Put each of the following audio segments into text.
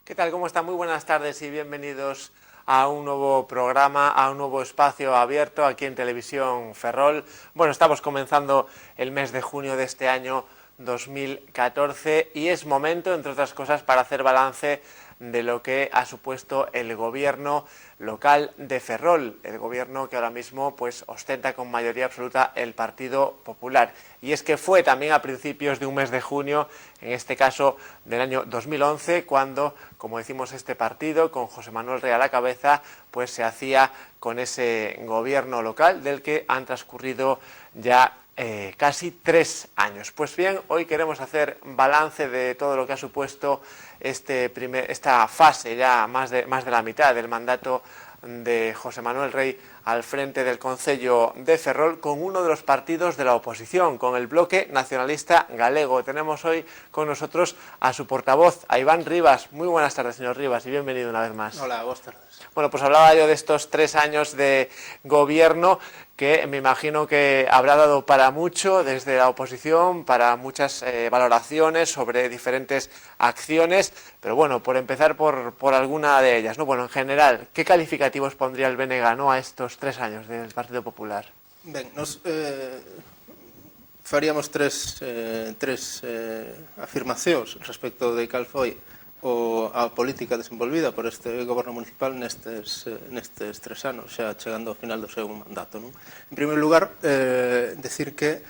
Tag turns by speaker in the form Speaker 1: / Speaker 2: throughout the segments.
Speaker 1: ¿Qué tal? ¿Cómo están? Muy buenas tardes y bienvenidos a un nuevo programa, a un nuevo espacio abierto aquí en Televisión Ferrol. Bueno, estamos comenzando el mes de junio de este año 2014 y es momento, entre otras cosas, para hacer balance de lo que ha supuesto el gobierno local de Ferrol, el gobierno que ahora mismo pues ostenta con mayoría absoluta el Partido Popular. Y es que fue también a principios de un mes de junio, en este caso del año 2011, cuando, como decimos, este partido, con José Manuel Rey a la cabeza, pues se hacía con ese gobierno local del que han transcurrido ya casi 3 años. Pues bien, hoy queremos hacer balance de todo lo que ha supuesto esta fase, ya más de la mitad del mandato de José Manuel Rey al frente del Concello de Ferrol, con uno de los partidos de la oposición, con el Bloque Nacionalista Galego. Tenemos hoy con nosotros a su portavoz, a Iván Rivas. Muy buenas tardes, señor Rivas, y bienvenido una vez más.
Speaker 2: Hola, buenas tardes.
Speaker 1: Bueno, pues hablaba yo de estos 3 años de gobierno que me imagino que habrá dado para mucho desde la oposición, para muchas valoraciones sobre diferentes acciones, pero bueno, por empezar por alguna de ellas, ¿no? Bueno, en general, ¿qué calificativos pondría el BNG, ¿no?, a estos 3 años del Partido Popular?
Speaker 2: Ben, nos faríamos tres afirmacións respecto de cal foi a política desenvolvida por este goberno municipal nestes 3 anos, xa chegando ao final do seu mandato, non? En primeiro lugar, decir que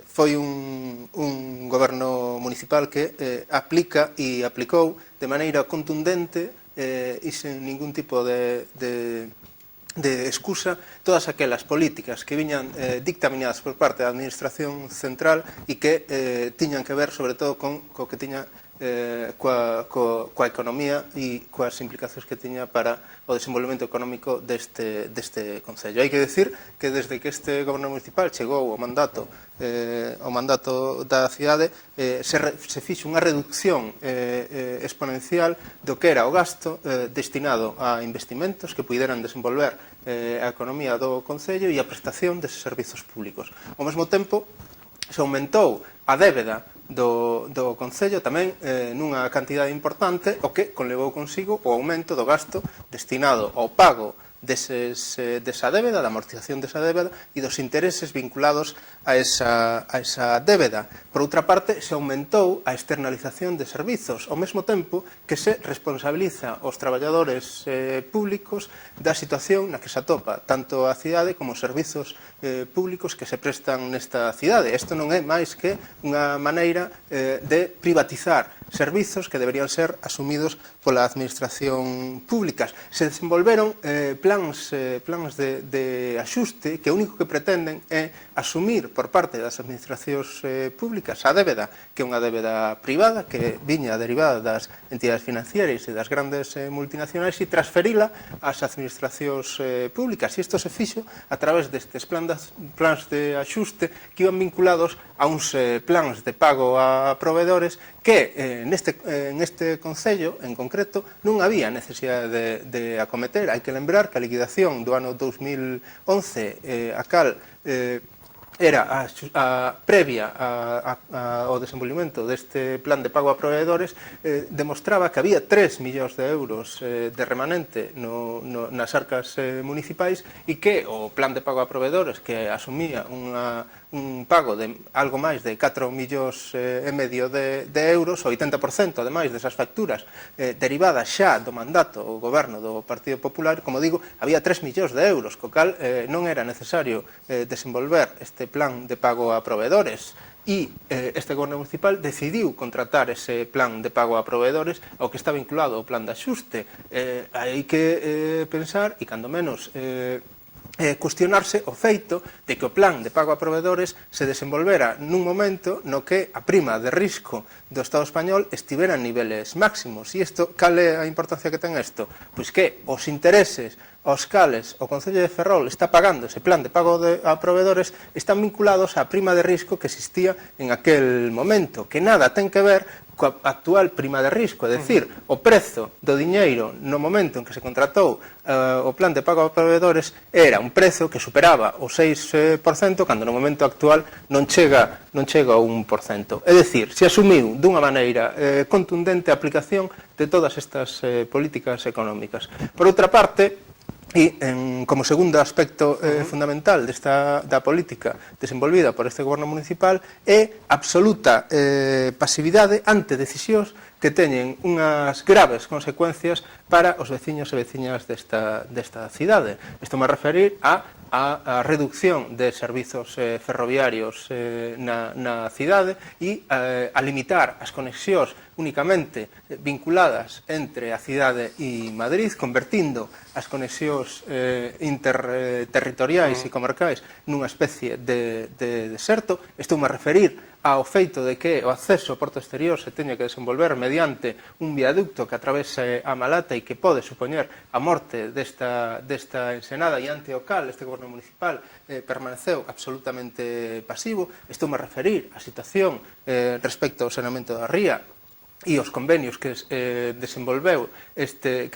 Speaker 2: foi un goberno municipal que aplica e aplicou de maneira contundente e sen ningún tipo de excusa todas aquelas políticas que viñan dictaminadas por parte da Administración Central e que tiñan que ver sobre todo co que tiña coa economía e coas implicacións que tiña para o desenvolvemento económico deste Concello. Hai que decir que desde que este goberno municipal chegou ao mandato da cidade se fixo unha reducción exponencial do que era o gasto destinado a investimentos que puideran desenvolver a economía do Concello e a prestación deses servizos públicos. Ao mesmo tempo, se aumentou a débeda do Concello tamén nunha cantidade importante, o que conlevou consigo o aumento do gasto destinado ao pago desa débeda, da amortización desa débeda e dos intereses vinculados a esa débeda. Por outra parte, se aumentou a externalización de servizos, ao mesmo tempo que se responsabiliza os traballadores públicos da situación na que se atopa tanto a cidade como os servizos públicos que se prestan nesta cidade. Isto non é máis que unha maneira de privatizar servizos que deberían ser asumidos pola administración pública. Se desenvolveron plans de axuste que o único que pretenden é asumir por parte das administracións públicas a débeda, que é unha débeda privada que viña derivada das entidades financieras e das grandes multinacionais, e transferila ás administracións públicas. E isto se fixo a través destes plans de axuste que iban vinculados a uns plans de pago a proveedores que neste Concello, en concreto, non había necesidade de acometer. Hai que lembrar que a liquidación do ano 2011, a cal era previa ao desenvolvemento deste plan de pago a proveedores, demostraba que había 3 millóns de euros de remanente nas arcas municipais e que o plan de pago a proveedores, que asumía un pago de algo máis de 4 millóns e medio de euros, o 80% ademais desas facturas derivadas xa do mandato do goberno do Partido Popular, como digo, había 3 millóns de euros, co cal non era necesario desenvolver este plan de pago a proveedores, e este goberno municipal decidiu contratar ese plan de pago a proveedores ao que está vinculado ao plan de axuste. Hai que pensar, e cando menos cuestionarse o feito de que o plan de pago a proveedores se desenvolvera nun momento no que a prima de risco do Estado español estivera en niveles máximos. E isto, cal é a importancia que ten isto? Pois que os intereses aos cales o Concello de Ferrol está pagando ese plan de pago a proveedores están vinculados á prima de risco que existía en aquel momento, que nada ten que ver coa actual prima de risco, é dicir, o prezo do diñeiro no momento en que se contratou o plan de pago a proveedores era un prezo que superaba o 6%, cando no momento actual non chega ao 1%. É dicir, se asumiu dunha maneira contundente a aplicación de todas estas políticas económicas. Por outra parte, e como segundo aspecto fundamental da política desenvolvida por este goberno municipal é absoluta pasividade ante decisións que teñen unhas graves consecuencias para os veciños e veciñas desta cidade. Isto me referir a reducción de servizos ferroviarios na cidade e a limitar as conexións únicamente vinculadas entre a cidade e Madrid, convertindo as conexións interterritoriais e comarcais nunha especie de deserto. Estou a referir ao feito de que o acceso ao porto exterior se teña que desenvolver mediante un viaducto que atravese a Malata e que pode supoñer a morte desta ensenada, e ante o cal este goberno municipal permaneceu absolutamente pasivo. Estou a referir á situación respecto ao saneamento da ría e os convenios que desenvolveu este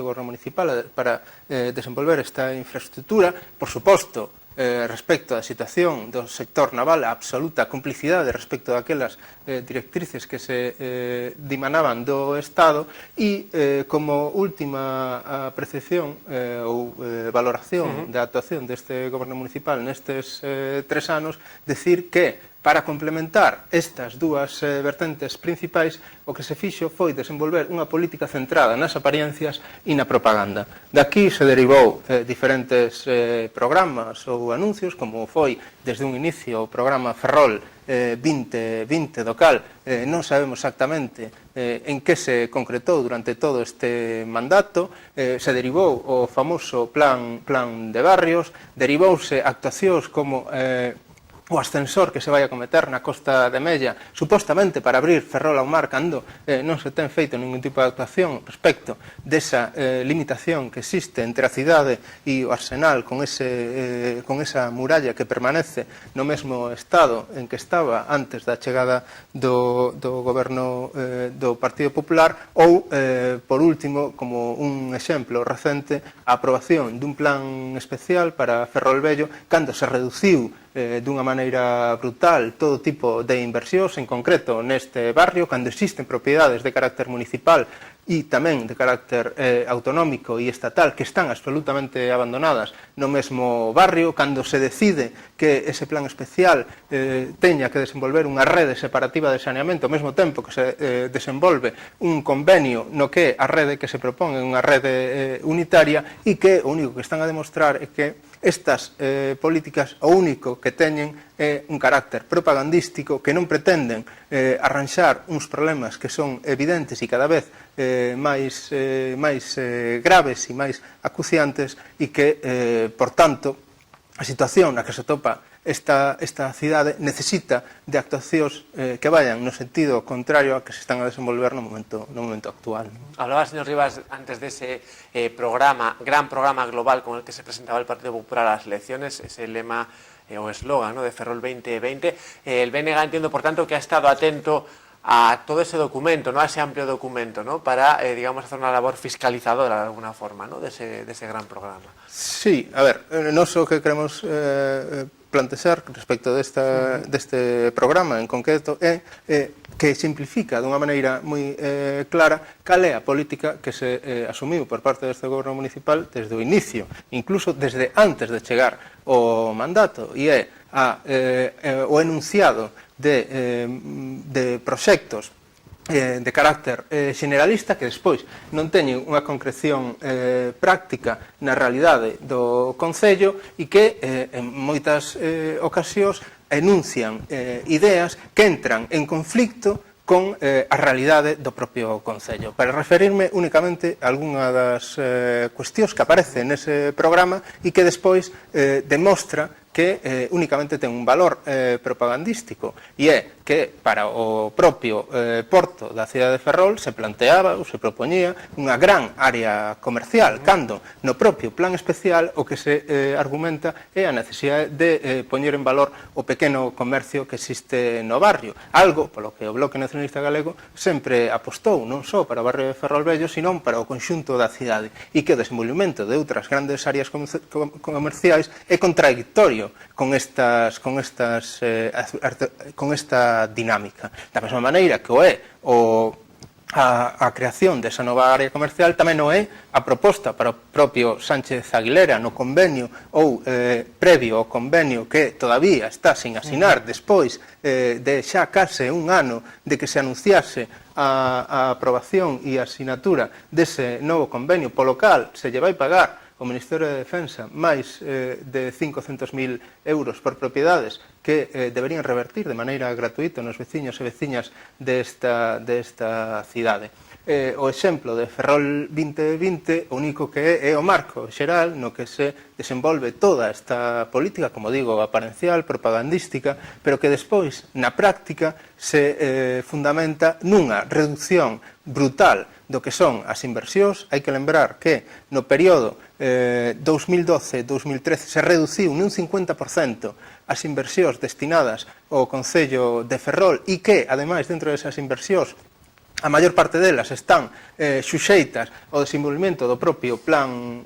Speaker 2: goberno municipal para desenvolver esta infraestructura. Por suposto, respecto á situación do sector naval, a absoluta complicidade respecto daquelas directrices que se dimanaban do Estado, e como última apreciación ou valoración da actuación deste goberno municipal nestes 3 anos, decir que para complementar estas dúas vertentes principais, o que se fixo foi desenvolver unha política centrada nas apariencias e na propaganda. Daqui se derivou diferentes programas ou anuncios, como foi desde un inicio o programa Ferrol 2020, do cal non sabemos exactamente en que se concretou durante todo este mandato. Se derivou o famoso plan de barrios, derivouse actuacións como o ascensor que se vai a cometer na Costa de Mella, supostamente para abrir Ferrol ao mar, cando non se ten feito ningún tipo de actuación respecto desa limitación que existe entre a cidade e o Arsenal, con esa muralla que permanece no mesmo estado en que estaba antes da chegada do goberno do Partido Popular, ou, por último, como un exemplo recente, a aprobación dun plan especial para Ferrol Vello, cando se reduciu dunha maneira brutal todo tipo de inversións, en concreto neste barrio, cando existen propiedades de carácter municipal e tamén de carácter autonómico e estatal que están absolutamente abandonadas no mesmo barrio, cando se decide que ese plan especial teña que desenvolver unha rede separativa de saneamento ao mesmo tempo que se desenvolve un convenio no que a rede que se propón é unha rede unitaria, e que o único que están a demostrar é que estas políticas o único que teñen é un carácter propagandístico, que non pretenden arranxar uns problemas que son evidentes e cada vez máis graves e máis acuciantes, e que, por tanto, a situación na que se topa esta cidade necesita de actuacións que vayan no sentido contrario a que se están a desenvolver no momento actual.
Speaker 1: Hablaba, señor Rivas, antes de ese gran programa global con el que se presentaba el Partido Popular a las elecciones, ese lema o eslogan, ¿no?, de Ferrol 2020. El BNG, entiendo, por tanto, que ha estado atento a todo ese documento, ¿no?, a ese amplio documento, ¿no?, para, digamos, hacer una labor fiscalizadora de alguna forma, ¿no?, de ese gran programa.
Speaker 2: Sí, a ver, non só que queremos plantexar respecto deste programa en concreto é que simplifica dunha maneira moi clara cal é a política que se asumiu por parte deste goberno municipal desde o inicio, incluso desde antes de chegar ao mandato, e é o enunciado de proxectos de carácter generalista que despois non teñen unha concreción práctica na realidade do Concello, e que en moitas ocasións enuncian ideas que entran en conflicto con a realidade do propio Concello. Para referirme únicamente a algunha das cuestións que aparecen nese programa e que despois demostra que únicamente ten un valor propagandístico, e é que para o propio porto da cidade de Ferrol se planteaba ou se propoñía unha gran área comercial, cando no propio plan especial o que se argumenta é a necesidade de poñer en valor o pequeno comercio que existe no barrio, algo polo que o Bloque Nacionalista Galego sempre apostou, non só para o barrio de Ferrol Vello, sino para o conxunto da cidade, e que o desenvolvemento de outras grandes áreas comerciais é contradictorio con esta dinámica. Da mesma maneira que o é a creación desa nova área comercial, tamén o é a proposta para o propio Sánchez Aguilera no convenio ou previo ao convenio que todavía está sin asinar despois de xa case un ano de que se anunciase a aprobación e a asinatura dese novo convenio, polo cal se lle vai pagar o Ministerio de Defensa máis de 500.000 euros por propiedades que deberían revertir de maneira gratuita nos veciños e veciñas desta cidade. O exemplo de Ferrol 2020 o único que é o marco xeral no que se desenvolve toda esta política, como digo, aparencial, propagandística, pero que despois, na práctica, se fundamenta nunha reducción brutal do que son as inversións. Hai que lembrar que no período 2012-2013 se reduciu nun 50% as inversións destinadas ao Concello de Ferrol e que, ademais, dentro desas inversións, a maior parte delas están suxeitas ao desenvolvemento do propio plan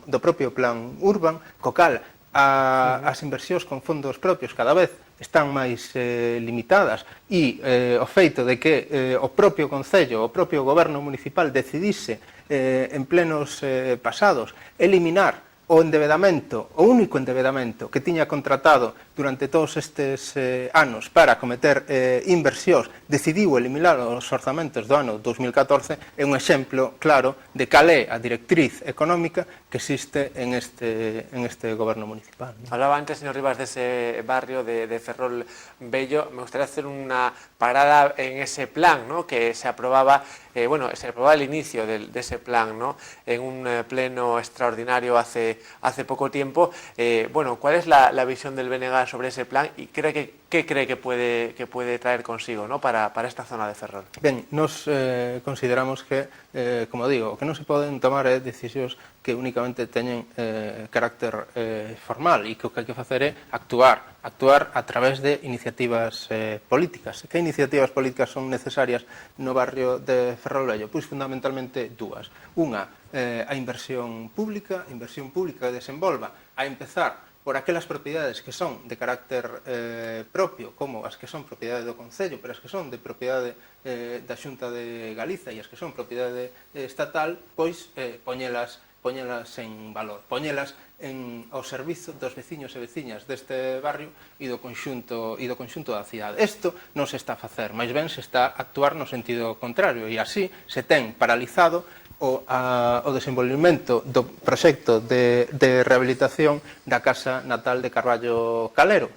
Speaker 2: urban, co cal as inversións con fondos propios cada vez están máis limitadas e o feito de que o propio Concello, o propio Goberno Municipal decidise en plenos pasados eliminar o endebedamento, o único endebedamento que tiña contratado durante todos estes anos para cometer inversións, decidiu eliminar os orzamentos do ano 2014, é un exemplo claro de cal é a directriz económica que existe en este goberno municipal.
Speaker 1: Hablaba antes, señor Rivas, de ese barrio de Ferrol Vello. Me gustaría hacer una parada en ese plan, ¿no?, que se aprobaba, se aprobaba el inicio de ese plan, ¿no?, en un pleno extraordinario hace poco tiempo. ¿Cuál es la visión del BNG sobre ese plan y qué cree que puede traer consigo, ¿no?, para esta zona de Ferrol?
Speaker 2: Ben, nos consideramos que, como digo, que non se poden tomar decisións que únicamente teñen carácter formal e que o que hai que facer é actuar a través de iniciativas políticas. Que iniciativas políticas son necesarias no barrio de Ferrol Vello? Pois fundamentalmente dúas. Unha, a inversión pública que desenvolva a empezar por aquelas propiedades que son de carácter propio, como as que son propiedade do Concello, pero as que son de propiedade da Xunta de Galiza e as que son propiedade estatal, pois poñelas en valor, poñelas ao servizo dos veciños e veciñas deste barrio e do conxunto da cidade. Isto non se está a facer, máis ben se está a actuar no sentido contrario e así se ten paralizado o desenvolvemento do proxecto de rehabilitación da Casa Natal de Carballo Calero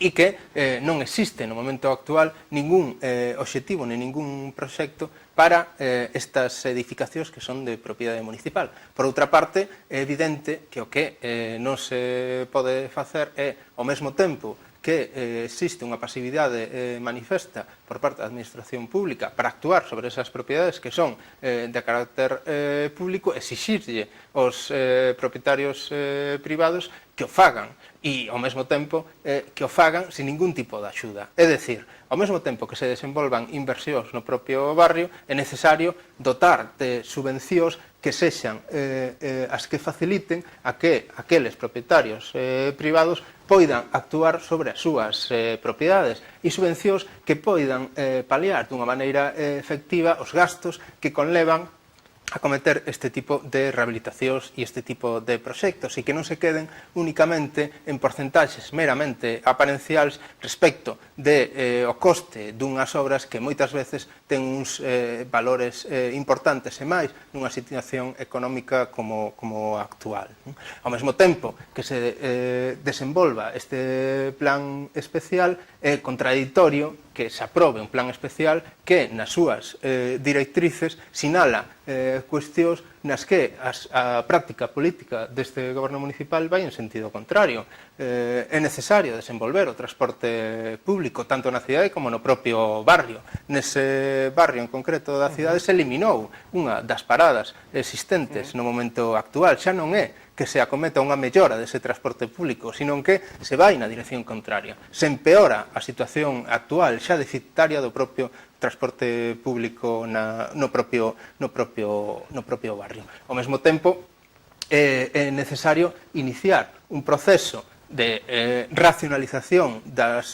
Speaker 2: e que non existe no momento actual ningún obxectivo ni ningún proxecto para estas edificacións que son de propiedade municipal. Por outra parte, é evidente que o que non se pode facer é, ao mesmo tempo que existe unha pasividade manifesta por parte da administración pública para actuar sobre esas propiedades que son de carácter público, exixirlle aos propietarios privados que o fagan e, ao mesmo tempo, que o fagan sin ningún tipo de axuda. É dicir, ao mesmo tempo que se desenvolvan inversións no propio barrio, é necesario dotar de subvencións que sexan as que faciliten a que aqueles propietarios privados poidan actuar sobre as súas propiedades e subvencións que poidan paliar dunha maneira efectiva os gastos que conlevan a cometer este tipo de rehabilitacións e este tipo de proxectos e que non se queden únicamente en porcentaxes meramente aparenciais respecto do coste dunhas obras que moitas veces ten uns valores importantes e máis nunha situación económica como a actual. Ao mesmo tempo que se desenvolva este plan especial, é contradictorio que se aprobe un plan especial que nas súas directrices sinala cuestións nas que a práctica política deste goberno municipal vai en sentido contrario. É necesario desenvolver o transporte público tanto na cidade como no propio barrio. Nese barrio en concreto da cidade se eliminou unha das paradas existentes no momento actual. Xa non é que se acometa unha mellora dese transporte público, sino que se vai na dirección contraria. Se empeora a situación actual xa deficitaria do propio transporte público no propio barrio. Ao mesmo tempo, é necesario iniciar un proceso de racionalización da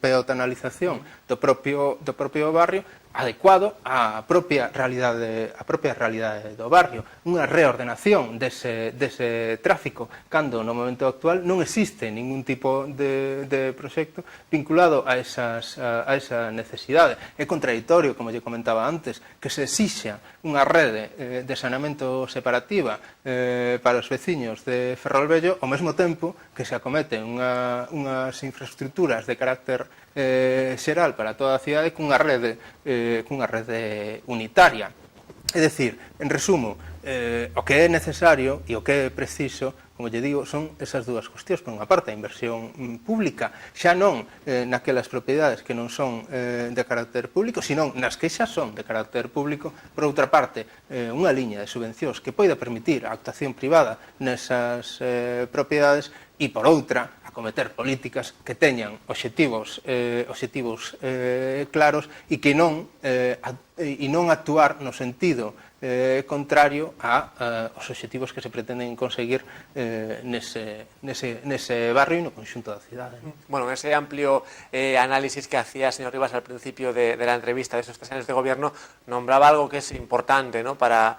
Speaker 2: peatonalización do propio barrio adecuado á propia realidade do barrio, unha reordenación dese tráfico, cando no momento actual non existe ningún tipo de proxecto vinculado a esa necesidade. É contradictorio, como lle comentaba antes, que se exixa unha rede de saneamento separativa para os veciños de Ferrolvello, ao mesmo tempo que se acometen unhas infraestructuras de carácter xeral para toda a cidade cunha rede unitaria. É dicir, en resumo, o que é necesario e o que é preciso, como lle digo, son esas dúas cuestións. Por unha parte, a inversión pública, xa non naquelas propiedades que non son de carácter público, sino nas que xa son de carácter público. Por outra parte, unha liña de subvencións que poida permitir a actuación privada nesas propiedades e, por outra, acometer políticas que teñan obxectivos claros e que non actuar no sentido contrario aos obxectivos que se pretenden conseguir nese barrio e no conxunto da cidade.
Speaker 1: Bueno, ese amplio análisis que hacía el señor Rivas al principio de la entrevista de esos 3 años de gobierno, nombraba algo que es importante, ¿no?, para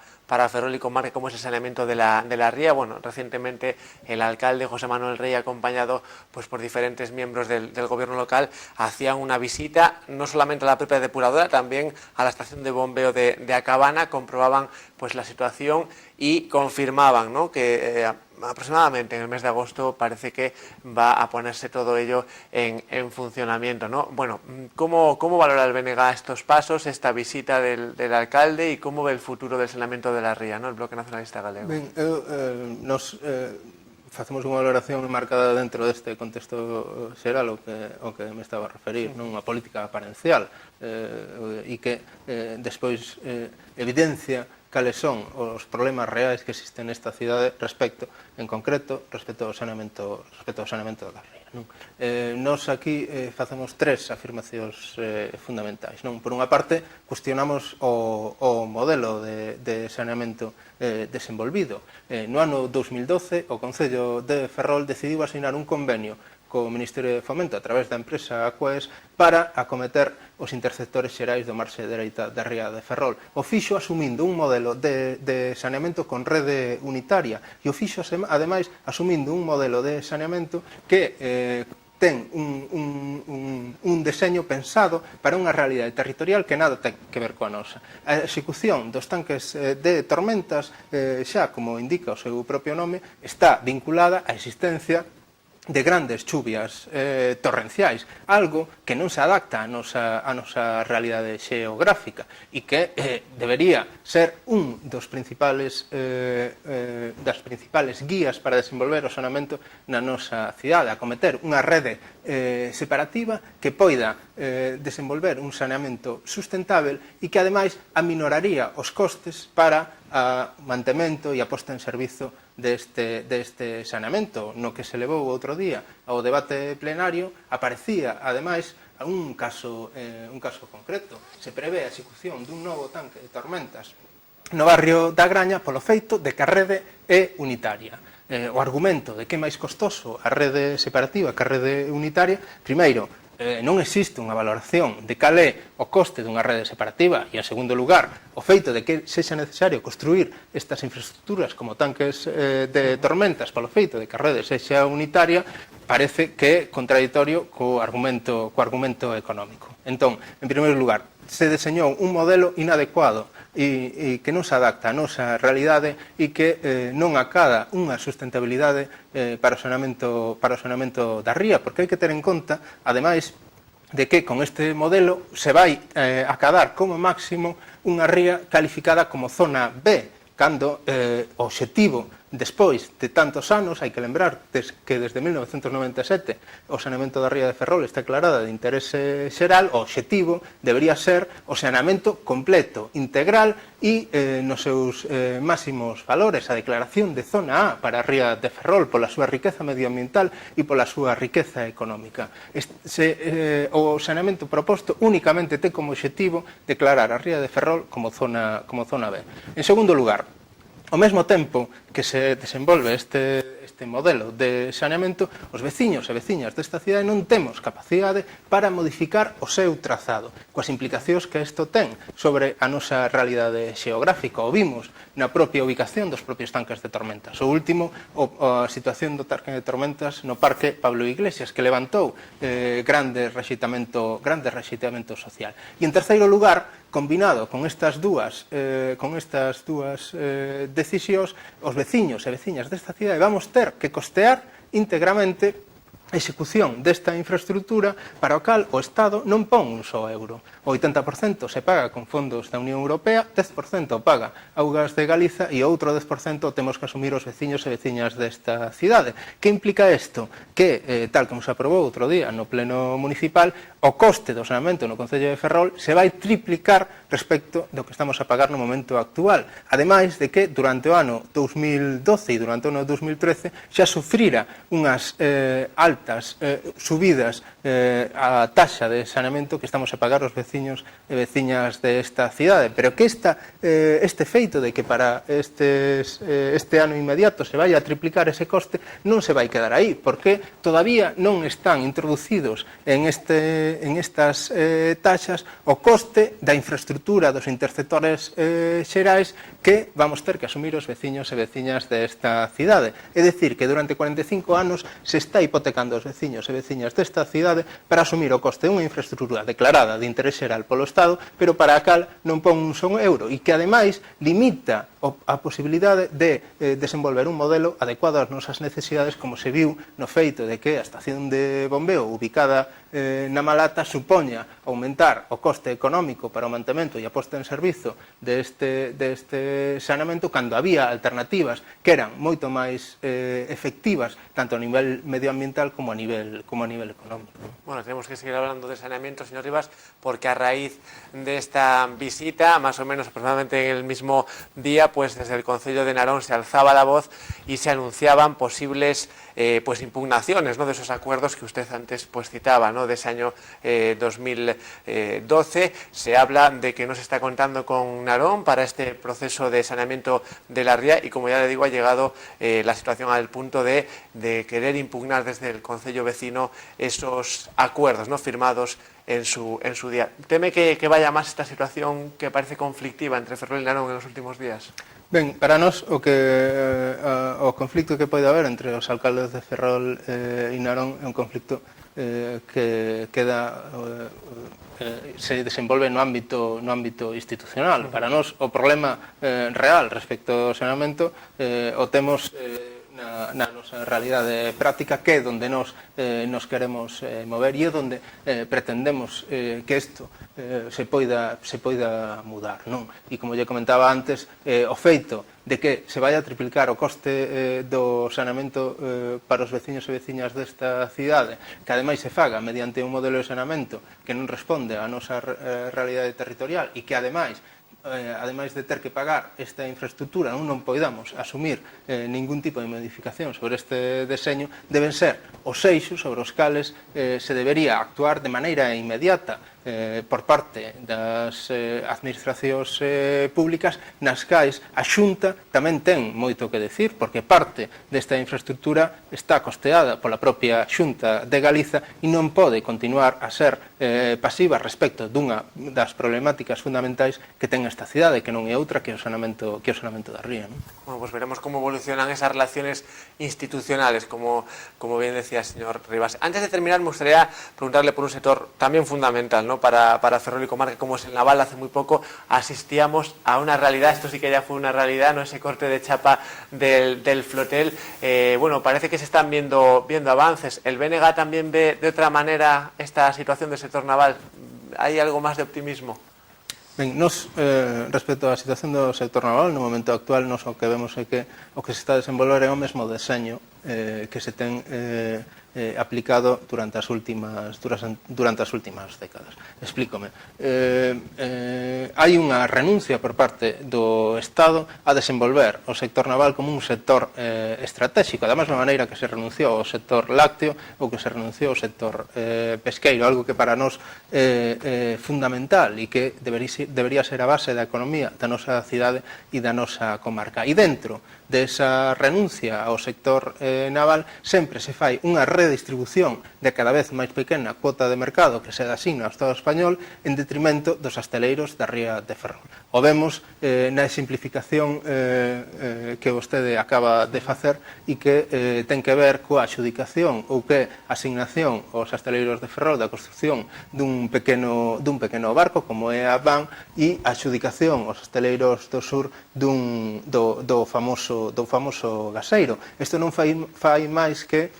Speaker 1: Ferrol y comarca, como es el saneamiento de la ría. Bueno, recientemente el alcalde José Manuel Rey, acompañado pues por diferentes miembros del gobierno local, hacían una visita no solamente a la propia depuradora, también a la estación de bombeo de Acabana, comprobaban pues la situación y confirmaban, ¿no?, que aproximadamente en el mes de agosto parece que va a ponerse todo ello en funcionamiento, ¿no? Bueno, ¿cómo valora el BNG estos pasos, esta visita del alcalde y cómo ve el futuro del saneamiento de la ría, ¿no?, el Bloque Nacionalista Galego?
Speaker 2: Ben, nos facemos unha valoración marcada dentro deste contexto xeral o que me estaba a referir, non unha política aparencial e que despois evidencia cales son os problemas reais que existen nesta cidade en concreto, respecto ao saneamento da ría. Nos aquí facemos 3 afirmacións fundamentais. Por unha parte, cuestionamos o modelo de saneamento desenvolvido. No ano 2012, o Concello de Ferrol decidiu asinar un convenio co Ministerio de Fomento a través da empresa Aquaes para acometer os interceptores xerais do marxe dereita da ría de Ferrol. O fixo asumindo un modelo de saneamento con rede unitaria e o fixo, ademais, asumindo un modelo de saneamento que ten un deseño pensado para unha realidade territorial que nada ten que ver coa nosa. A execución dos tanques de tormentas, xa como indica o seu propio nome, está vinculada á existencia de grandes chuvias torrenciais, algo que non se adapta a nosa realidade xeográfica e que debería ser das principales guías para desenvolver o saneamento na nosa cidade, acometer unha rede separativa que poida desenvolver un saneamento sustentável e que ademais aminoraría os costes para a mantemento e a posta en servizo deste saneamento. No que se levou outro día ao debate plenario aparecía, ademais, un caso concreto. Se prevé a execución dun novo tanque de tormentas no barrio da Graña polo feito de que a rede é unitaria. O argumento de que é máis costoso a rede separativa que a rede unitaria, primeiro, non existe unha valoración de cal é o coste dunha rede separativa e, en segundo lugar, o feito de que sexa necesario construir estas infraestructuras como tanques de tormentas polo feito de que a rede sexa unitaria parece que é contradictorio co argumento económico. Entón, en primeiro lugar, se deseñou un modelo inadecuado e que non se adapta a nosa realidade e que non acada unha sustentabilidade para o saneamento da ría, porque hai que ter en conta, ademais, de que con este modelo se vai acadar como máximo unha ría calificada como zona B, cando o obxectivo despois de tantos anos, hai que lembrar que desde 1997 o saneamento da ría de Ferrol está declarada de interese xeral, o obxectivo debería ser o saneamento completo, integral e nos seus máximos valores, a declaración de zona A para a ría de Ferrol pola súa riqueza medioambiental e pola súa riqueza económica. O saneamento proposto únicamente ten como obxectivo declarar a ría de Ferrol como zona B. En segundo lugar, ao mesmo tempo que se desenvolve este modelo de saneamento, os veciños e veciñas desta cidade non temos capacidade para modificar o seu trazado, coas implicacións que isto ten sobre a nosa realidade xeográfica. O vimos na propia ubicación dos propios tanques de tormentas. O último, a situación do tanque de tormentas no Parque Pablo Iglesias, que levantou grande rexeitamento social. E en terceiro lugar, combinado con estas dúas decisións, os veciños e veciñas desta cidade vamos ter que costear íntegramente a execución desta infraestructura para o cal o Estado non pon un só euro. O 80% se paga con fondos da Unión Europea, 10% paga Augas de Galiza e o outro 10% temos que asumir os veciños e veciñas desta cidade. Que implica isto? Que, tal como se aprobou outro día no pleno municipal, o coste do saneamento no Concello de Ferrol se vai triplicar respecto do que estamos a pagar no momento actual. Ademais de que durante o ano 2012 e durante o ano 2013 xa sufrira unhas altas subidas a taxa de saneamento que estamos a pagar os veciños e veciñas desta cidade, pero que este feito de que para este ano inmediato se vai a triplicar ese coste non se vai quedar aí, porque todavía non están introducidos en estas taxas o coste da infraestructura dos interceptores xerais que vamos ter que asumir os veciños e veciñas desta cidade. É dicir, que durante 45 anos se está hipotecando os veciños e veciñas desta cidade para asumir o coste dunha infraestructura declarada de interés xeral polo Estado, pero para a cal non pon un só euro e que, ademais, limita a posibilidade de desenvolver un modelo adecuado ás nosas necesidades, como se viu no feito de que a estación de bombeo ubicada na Malata supoña aumentar o coste económico para o mantemento e a posta en servizo deste saneamento cando había alternativas que eran moito máis efectivas tanto a nivel medioambiental como a nivel económico.
Speaker 1: Bueno, tenemos que seguir hablando de saneamiento, señor Rivas, porque a raíz de esta visita, más o menos aproximadamente en el mismo día, pues desde el Concello de Narón se alzaba la voz y se anunciaban posibles impugnaciones, ¿no?, de esos acuerdos que usted antes citaba, ¿no?, de ese año 2012. Se habla de que no se está contando con Narón para este proceso de saneamiento de la ría y, como ya le digo, ha llegado la situación al punto de querer impugnar desde el Concello vecino esos acuerdos, ¿no?, firmados en su día. ¿Teme que vaya más esta situación que parece conflictiva entre Ferrol y Narón en los últimos días?
Speaker 2: Ben, para nós o conflicto que pode haber entre os alcaldes de Ferrol e Narón é un conflicto que se desenvolve no ámbito institucional. Para nós o problema real respecto ao saneamento o temos na nosa realidade práctica, que é onde nos queremos mover e é onde pretendemos que isto se poida mudar, non? E como lle comentaba antes, o feito de que se vai a triplicar o coste do saneamento para os veciños e veciñas desta cidade, que ademais se faga mediante un modelo de saneamento que non responde á nosa realidade territorial e que ademais de ter que pagar esta infraestructura non poidamos asumir ningún tipo de modificación sobre este deseño, deben ser os eixos sobre os cales se debería actuar de maneira inmediata por parte das administracións públicas, nas cais a Xunta tamén ten moito que decir, porque parte desta infraestructura está costeada pola propia Xunta de Galiza e non pode continuar a ser pasiva respecto dunha das problemáticas fundamentais que ten esta cidade, que non é outra que o saneamento da ría, non?
Speaker 1: Bueno, pues veremos cómo evolucionan esas relaciones institucionales, como bien decía el señor Rivas. Antes de terminar, me gustaría preguntarle por un sector también fundamental, ¿no?, ¿no? para Ferrol y comarca como es el naval. Hace muy poco asistíamos a una realidad, esto sí que ya fue una realidad, ¿no? Ese corte de chapa del flotel. Bueno, parece que se están viendo avances. ¿El BNG también ve de otra manera esta situación del sector naval? ¿Hay algo más de optimismo?
Speaker 2: Ben, nos, respecto á situación do sector naval, no momento actual, nos o que vemos é que o que se está a desenvolver é o mesmo deseño que se ten aplicado durante as últimas décadas. Explícome. Hai unha renuncia por parte do Estado a desenvolver o sector naval como un sector estratégico, da mesma maneira que se renunciou ao sector lácteo ou que se renunciou ao sector pesqueiro, algo que para nós é fundamental e que debería ser a base da economía da nosa cidade e da nosa comarca. E dentro desa renuncia ao sector naval sempre se fai unha redistribución de cada vez máis pequena cuota de mercado que se asigna ao Estado español en detrimento dos asteleiros da ría de Ferrol. O vemos na simplificación que vostede acaba de facer e que ten que ver coa adxudicación ou que asignación aos asteleiros de Ferrol da construción dun pequeno barco como é a VAN e a adxudicación aos asteleiros do sur do famoso gaseiro. Isto non fai máis que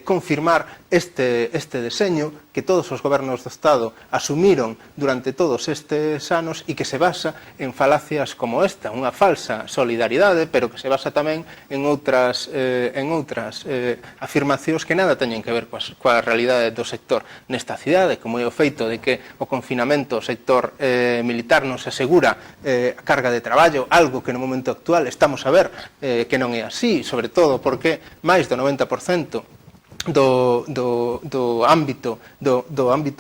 Speaker 2: confirmar este deseño que todos os gobernos do Estado asumiron durante todos estes anos e que se basa en falacias como esta, unha falsa solidaridade, pero que se basa tamén en outras afirmacións que nada teñen que ver coa realidade do sector nesta cidade, como é o feito de que o confinamento ao sector militar non se asegura a carga de traballo, algo que no momento actual estamos a ver que non é así, sobre todo porque máis do 90% do ámbito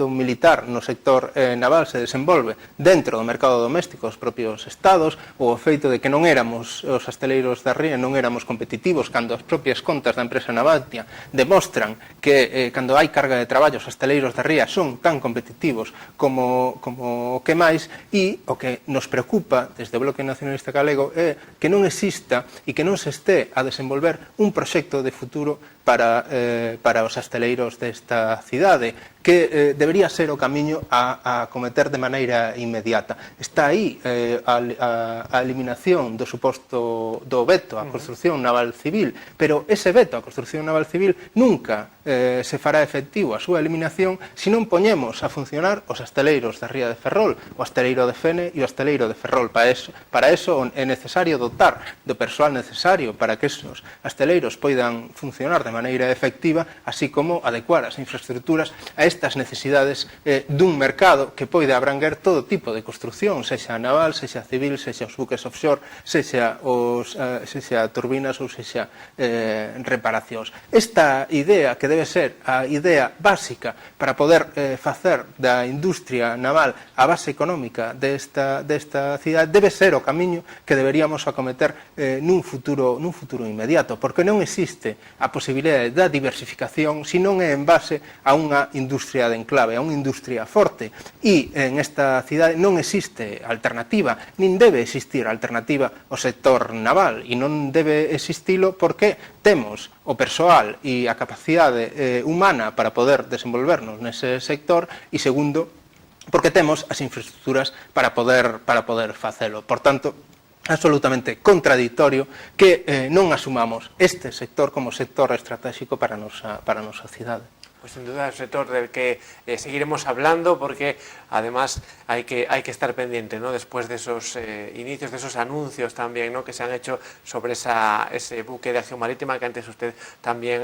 Speaker 2: militar no sector naval se desenvolve dentro do mercado doméstico dos propios estados, ou o feito de que non éramos os asteleiros da ría, non éramos competitivos cando as propias contas da empresa Navantia demostran que cando hai carga de traballo os asteleiros da ría son tan competitivos como o que máis, e o que nos preocupa desde o Bloque Nacionalista Galego é que non exista e que non se este a desenvolver un proxecto de futuro para os asteleiros desta cidade, que debería ser o camiño a cometer de maneira inmediata. Está aí a eliminación do suposto do veto á construción naval civil, pero ese veto á construción naval civil nunca se fará efectivo a súa eliminación se non poñemos a funcionar os asteleiros da ría de Ferrol, o asteleiro de Fene e o asteleiro de Ferrol. Para eso é necesario dotar do persoal necesario para que esos asteleiros poidan funcionar de maneira efectiva, así como adecuar as infraestructuras a estas necesidades dun mercado que poida abranguer todo tipo de construción, sexa naval, sexa civil, sexa os buques offshore, sexa turbinas ou sexa reparacións. Esta idea, que debe ser a idea básica para poder facer da industria naval a base económica desta cidade, debe ser o camiño que deberíamos acometer nun futuro inmediato, porque non existe a posibilidade da diversificación se non é en base a unha industria de enclave, a unha industria forte, e en esta cidade non existe alternativa, nin debe existir alternativa ao sector naval, e non debe existilo porque temos o persoal e a capacidade humana para poder desenvolvernos nese sector, e segundo, porque temos as infraestructuras para poder facelo. Por tanto, absolutamente contradictorio que non asumamos este sector como sector estratégico para a nosa cidade.
Speaker 1: Pues sin duda es un sector del que seguiremos hablando, porque además hay que estar pendiente, ¿no? Después de esos inicios, de esos anuncios también, ¿no? Que se han hecho sobre ese buque de acción marítima que antes usted también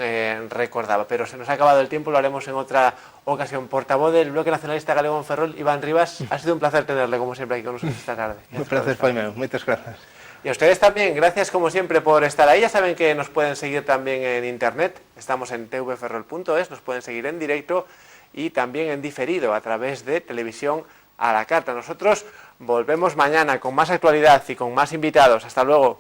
Speaker 1: recordaba. Pero se nos ha acabado el tiempo, lo haremos en otra ocasión. Portavoz del Bloque Nacionalista Galego en Ferrol, Iván Rivas, ha sido un placer tenerle, como siempre, aquí con nosotros esta tarde.
Speaker 2: Un placer foi meu, moitas grazas.
Speaker 1: Y a ustedes también, gracias como siempre por estar ahí. Ya saben que nos pueden seguir también en internet, estamos en tvferrol.es, nos pueden seguir en directo y también en diferido a través de Televisión a la Carta. Nosotros volvemos mañana con más actualidad y con más invitados. Hasta luego.